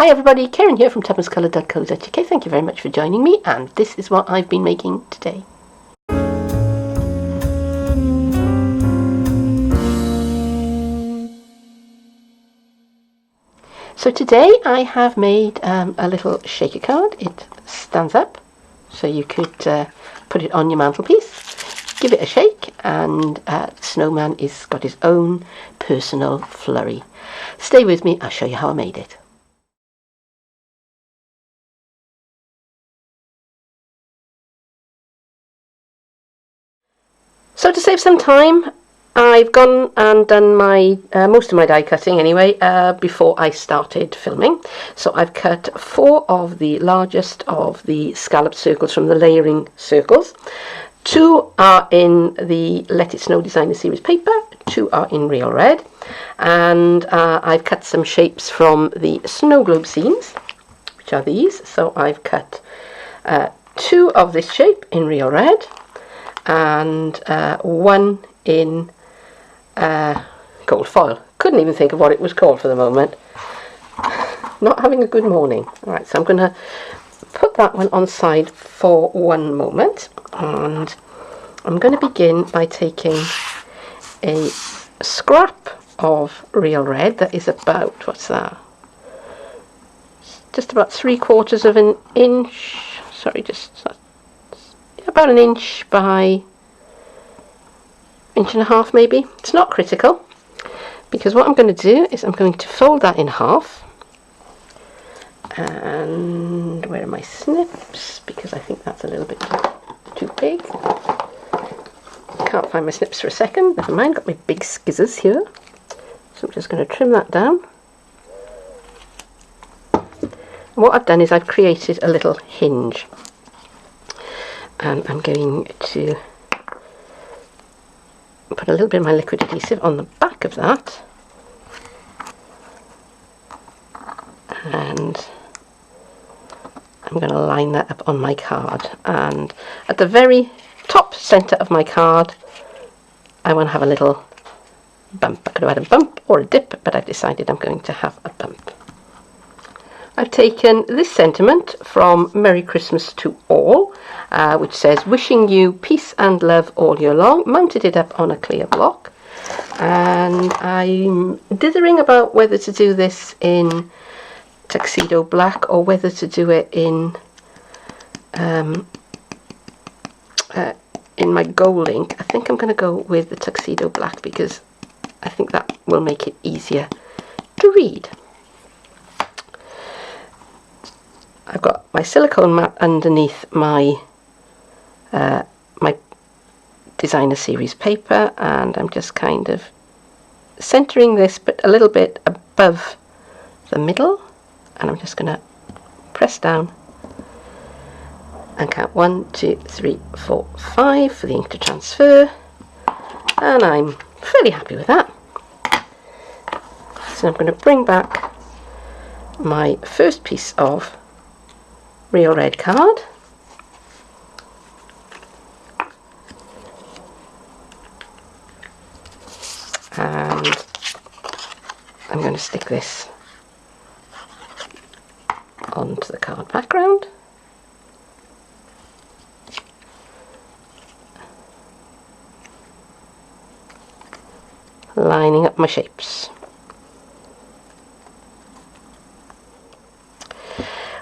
Hi everybody, Keren here from tuppencecoloured.co.uk. Thank you very much for joining me, and this is what I've been making today. So today I have made a little shaker card. It stands up, so you could put it on your mantelpiece, give it a shake, and Snowman is got his own personal flurry. Stay with me, I'll show you how I made it. So to save some time, I've gone and done my most of my die cutting anyway before I started filming. So I've cut 4 of the largest of the scallop circles from the layering circles. 2 are in the Let It Snow Designer Series paper, 2 are in Real Red, and I've cut some shapes from the snow globe scenes, which are these. So I've cut 2 of this shape in Real Red, and 1 in gold foil. Couldn't even think of what it was called for the moment. Not having a good morning. Alright, so I'm going to put that one on side for one moment, and I'm going to begin by taking a scrap of Real Red that is about, what's that? Just about 3/4 of an inch. Sorry, just about an inch by inch and a half maybe. It's not critical, because what I'm going to do is I'm going to fold that in half. And where are my snips? Because I think that's a little bit too big. Can't find my snips for a second. Never mind, got my big scissors here. So I'm just going to trim that down. And what I've done is I've created a little hinge. And I'm going to put a little bit of my liquid adhesive on the back of that, and I'm going to line that up on my card, and at the very top centre of my card I want to have a little bump. I could have had a bump or a dip, but I've decided I'm going to have a bump. I've taken this sentiment from Merry Christmas to All, which says, wishing you peace and love all year long, mounted it up on a clear block, and I'm dithering about whether to do this in tuxedo black or whether to do it in my gold ink. I think I'm going to go with the tuxedo black because I think that will make it easier to read. I've got my silicone mat underneath my my designer series paper, and I'm just kind of centering this but a little bit above the middle, and I'm just going to press down and count 1, 2, 3, 4, 5 for the ink to transfer, and I'm fairly happy with that. So I'm going to bring back my first piece of Real Red card, and I'm going to stick this onto the card background, lining up my shapes.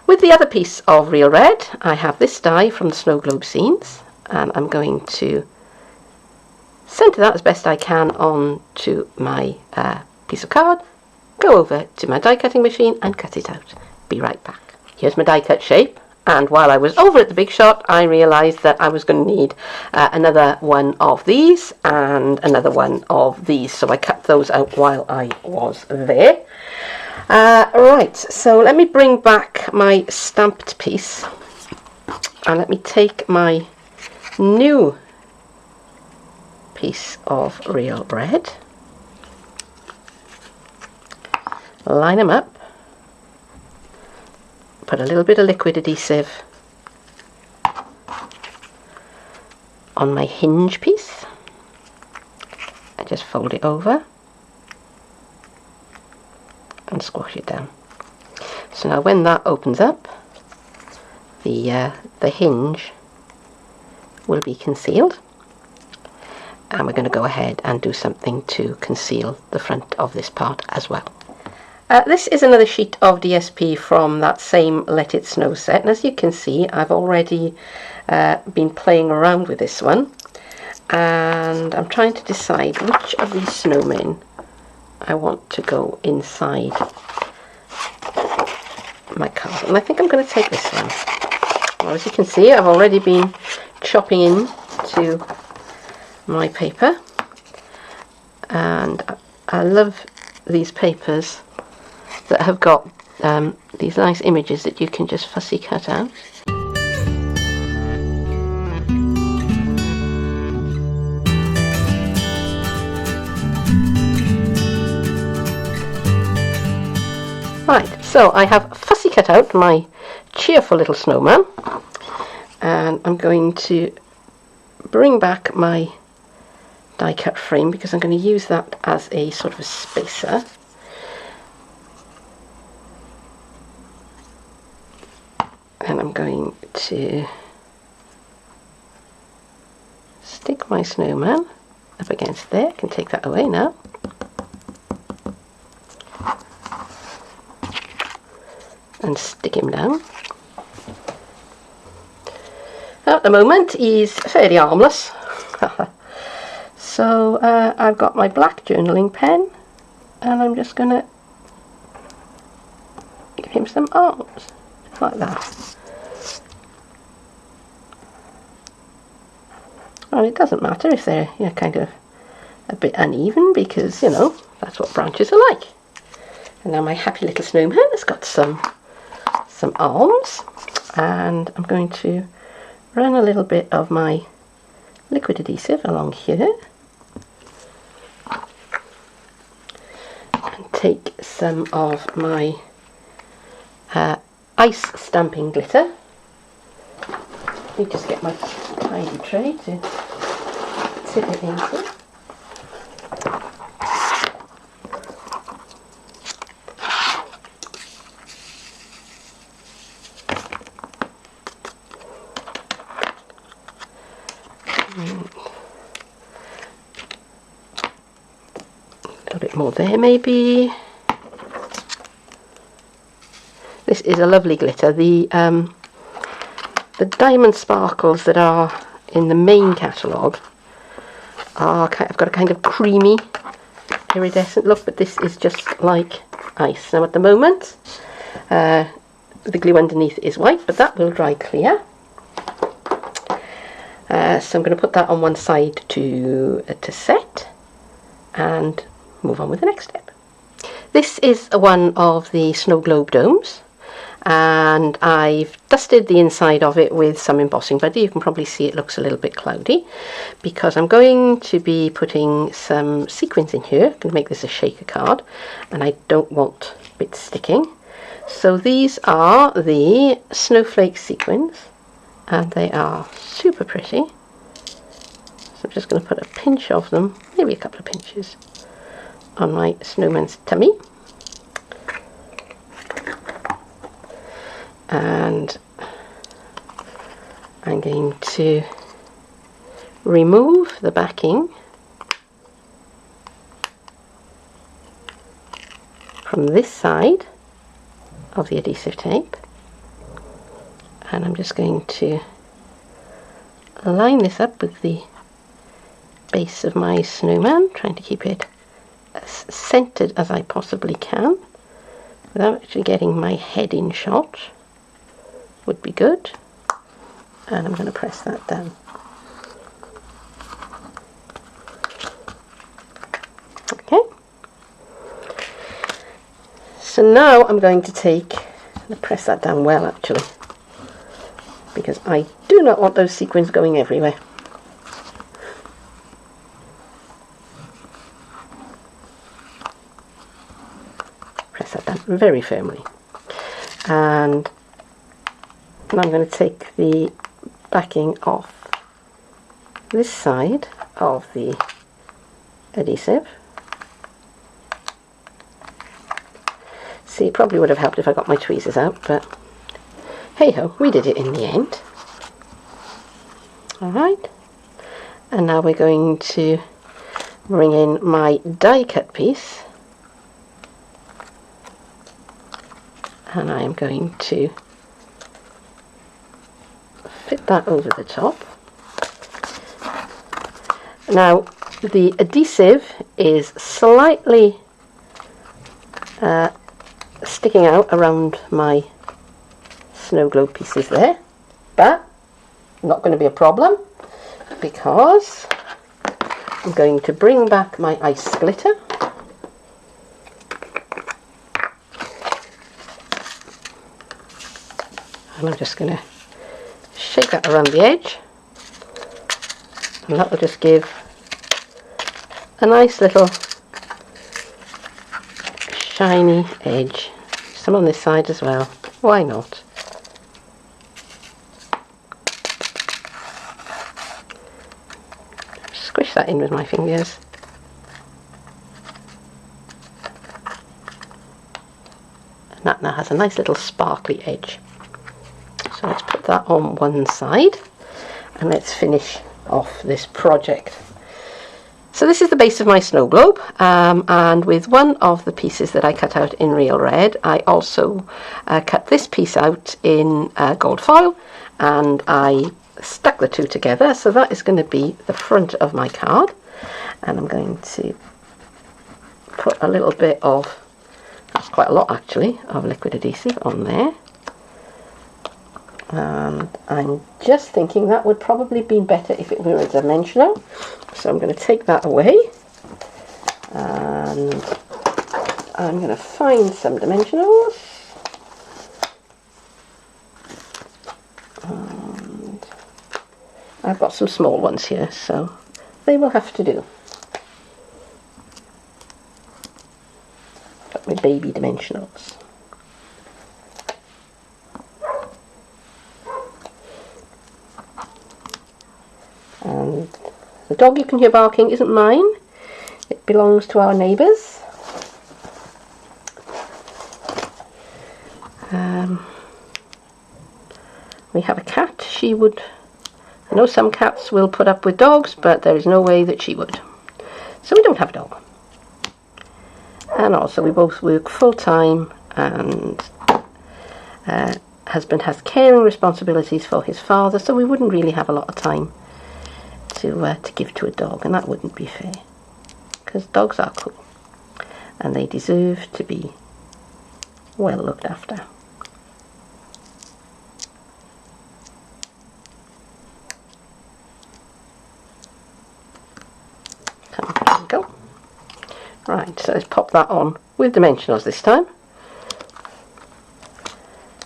With the other piece of Real Red, I have this die from the Snow Globe Scenes, and I'm going to centre that as best I can onto my piece of card, go over to my die cutting machine and cut it out. Be right back. Here's my die cut shape, and while I was over at the Big Shot I realised that I was going to need another one of these and another one of these, so I cut those out while I was there. Right, so let me bring back my stamped piece, and let me take my new piece of Real Red, line them up, put a little bit of liquid adhesive on my hinge piece, and just fold it over and squash it down. So now when that opens up, the hinge will be concealed, and we're going to go ahead and do something to conceal the front of this part as well. This is another sheet of DSP from that same Let It Snow set, and as you can see, I've already been playing around with this one, and I'm trying to decide which of these snowmen I want to go inside my card, and I think I'm going to take this one. Well, as you can see, I've already been chopping into my paper, and I love these papers that have got these nice images that you can just fussy cut out. Right, so I have fussy cut out my cheerful little snowman, and I'm going to bring back my die cut frame because I'm going to use that as a sort of a spacer. And I'm going to stick my snowman up against there. I can take that away now. And stick him down. At the moment he's fairly harmless. So I've got my black journaling pen, and I'm just going to give him some arms, like that. And it doesn't matter if they're kind of a bit uneven, because that's what branches are like. And now my happy little snowman has got some arms, and I'm going to run a little bit of my liquid adhesive along here and take some of my ice stamping glitter. Let me just get my tidy tray to tip it into. A little bit more there maybe. This is a lovely glitter. The diamond sparkles that are in the main catalogue have got a kind of creamy iridescent look, but this is just like ice. Now at the moment the glue underneath is white, but that will dry clear. So I'm going to put that on one side to set and move on with the next step. This is one of the snow globe domes, and I've dusted the inside of it with some embossing putty. You can probably see it looks a little bit cloudy because I'm going to be putting some sequins in here. I'm going to make this a shaker card, and I don't want bits sticking. So these are the snowflake sequins, and they are super pretty. So I'm just going to put a pinch of them, maybe a couple of pinches, on my snowman's tummy. And I'm going to remove the backing from this side of the adhesive tape, and I'm just going to line this up with the base of my snowman, trying to keep it as centered as I possibly can without actually getting my head in shot. Would be good. And I'm going to press that down. Okay. So now I'm going to press that down well actually, because I do not want those sequins going everywhere. Press that down very firmly. And now I'm going to take the backing off this side of the adhesive. See, it probably would have helped if I got my tweezers out, but hey ho, we did it in the end. Alright, and now we're going to bring in my die cut piece, and I am going to fit that over the top. Now the adhesive is slightly sticking out around my snow globe pieces there, but not going to be a problem because I'm going to bring back my ice splitter and I'm just going to shake that around the edge, and that will just give a nice little shiny edge. Some on this side as well, why not? Squish that in with my fingers. And that now has a nice little sparkly edge. So let's put that on one side and let's finish off this project. So this is the base of my snow globe, and with one of the pieces that I cut out in real red, I also cut this piece out in gold foil, and I stuck the two together, so that is going to be the front of my card. And I'm going to put a little bit of, that's quite a lot actually, of liquid adhesive on there. And I'm just thinking that would probably be better if it were a dimensional, so I'm going to take that away and I'm going to find some dimensionals, and I've got some small ones here, so they will have to do. Got my baby dimensionals. And the dog you can hear barking isn't mine, it belongs to our neighbours. We have a cat. She would, I know some cats will put up with dogs, but there is no way that she would. So we don't have a dog. And also we both work full time, and husband has caring responsibilities for his father, so we wouldn't really have a lot of time to give to a dog, and that wouldn't be fair, because dogs are cool and they deserve to be well looked after. There we go. Right, so let's pop that on with dimensionals this time,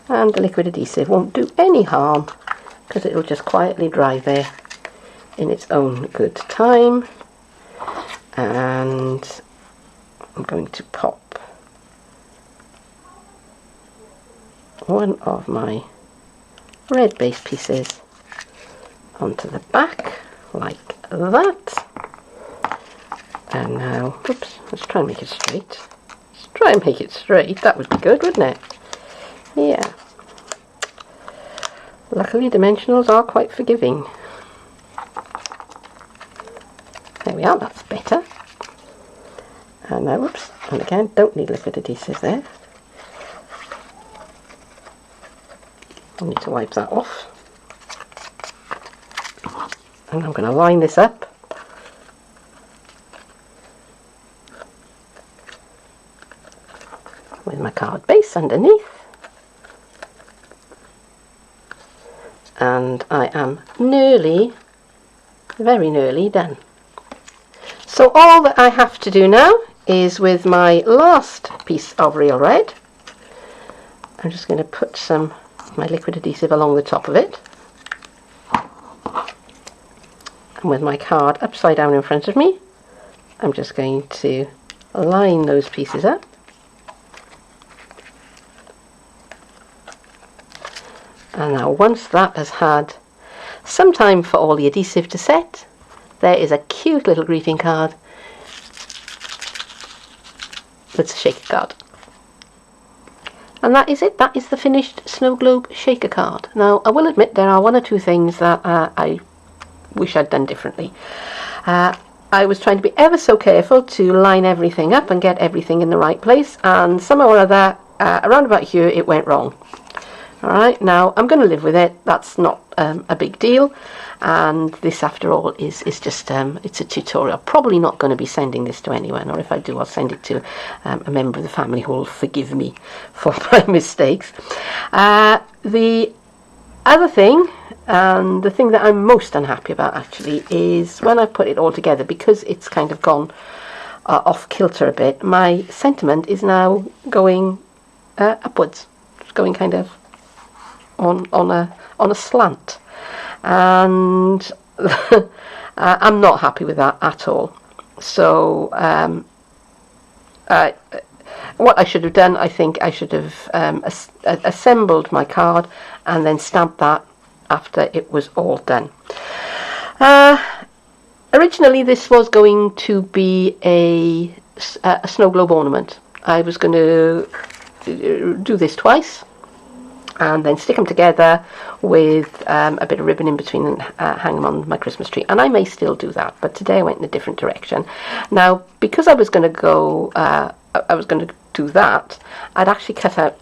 and the liquid adhesive won't do any harm because it will just quietly dry there in its own good time. And I'm going to pop one of my red base pieces onto the back like that. And now, oops, let's try and make it straight. Let's try and make it straight, that would be good, wouldn't it? Yeah. Luckily dimensionals are quite forgiving. There we are, that's better. And now, oops, and again, don't need liquid adhesive there. I need to wipe that off. And I'm going to line this up with my card base underneath. And I am nearly, very nearly done. So all that I have to do now is, with my last piece of real red, I'm just going to put some of my liquid adhesive along the top of it, and with my card upside down in front of me, I'm just going to line those pieces up. And now once that has had some time for all the adhesive to set, there is a cute little greeting card. Let's shake a card. And that is it. That is the finished snow globe shaker card. Now, I will admit there are one or two things that I wish I'd done differently. I was trying to be ever so careful to line everything up and get everything in the right place, and somehow or other, around about here, it went wrong. Alright, now I'm going to live with it. That's not a big deal, and this, after all, is just it's a tutorial. Probably not going to be sending this to anyone, or if I do, I'll send it to a member of the family who will forgive me for my mistakes. The other thing, and the thing that I'm most unhappy about actually, is when I put it all together, because it's kind of gone off kilter a bit, my sentiment is now going upwards. It's going kind of on a slant, and I'm not happy with that at all. So what I should have done, I think I should have assembled my card and then stamped that after it was all done. Originally this was going to be a snow globe ornament. I was going to do this twice and then stick them together with a bit of ribbon in between and hang them on my Christmas tree, and I may still do that, but today I went in a different direction. Now, because I was going to do that, I'd actually cut out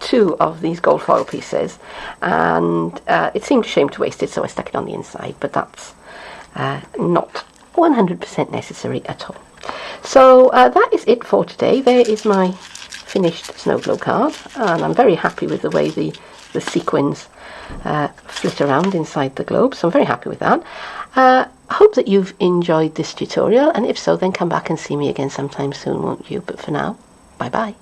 2 of these gold foil pieces, and it seemed a shame to waste it, so I stuck it on the inside, but that's not 100% necessary at all. So that is it for today. There is my finished snow globe card, and I'm very happy with the way the sequins flit around inside the globe, so I'm very happy with that. I hope that you've enjoyed this tutorial, and if so, then come back and see me again sometime soon, won't you? But for now, bye bye.